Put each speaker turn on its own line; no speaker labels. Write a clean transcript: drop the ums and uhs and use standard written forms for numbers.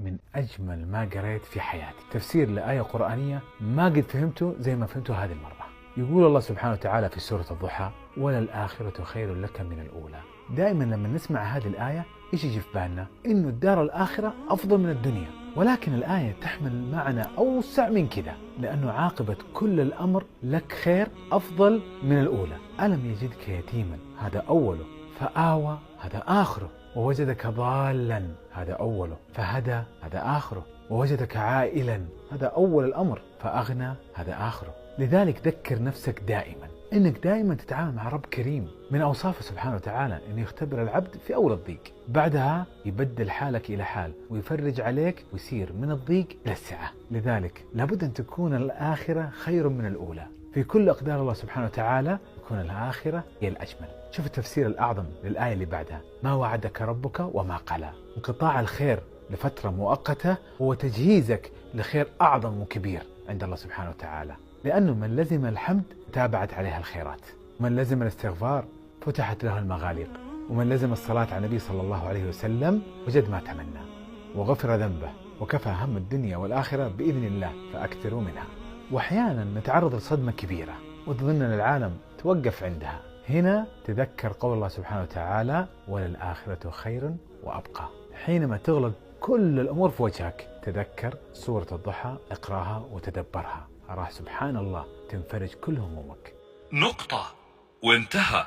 من أجمل ما قريت في حياتي. تفسير لآية قرآنية ما قد فهمته زي ما فهمته هذه المرة. يقول الله سبحانه وتعالى في سورة الضحى: وللآخرة خير لك من الأولى. دائما لما نسمع هذه الآية إيش يجي في بالنا؟ إنه الدار الآخرة أفضل من الدنيا، ولكن الآية تحمل معنى أوسع من كذا، لأنه عاقبة كل الأمر لك خير أفضل من الأولى. ألم يجدك يتيما، هذا أوله، فآوى، هذا آخره، ووجدك ضالا، هذا أوله، فهدى، هذا آخره، ووجدك عائلا، هذا أول الأمر، فأغنى، هذا آخره. لذلك ذكر نفسك دائما إنك دائما تتعامل مع رب كريم. من أوصافه سبحانه وتعالى إنه يختبر العبد في أول الضيق، بعدها يبدل حالك إلى حال ويفرج عليك ويصير من الضيق إلى السعة. لذلك لابد أن تكون الآخرة خير من الأولى. في كل أقدار الله سبحانه وتعالى تكون الآخرة هي الأجمل. شوف التفسير الأعظم للآية اللي بعدها: ما وعدك ربك وما قلى. انقطاع الخير لفترة مؤقتة هو تجهيزك لخير أعظم وكبير عند الله سبحانه وتعالى، لأنه من لزم الحمد تابعت عليها الخيرات، ومن لزم الاستغفار فتحت له المغاليق، ومن لزم الصلاة على النبي صلى الله عليه وسلم وجد ما تمنى وغفر ذنبه وكفى هم الدنيا والآخرة بإذن الله، فأكثروا منها. وأحيانا نتعرض لصدمة كبيرة وتظن أن العالم توقف عندها. هنا تذكر قول الله سبحانه وتعالى: وللآخرة خير وأبقى. حينما تغلق كل الأمور في وجهك تذكر سورة الضحى، اقراها وتدبرها، راح سبحان الله تنفرج كل همومك.
نقطة وانتهى.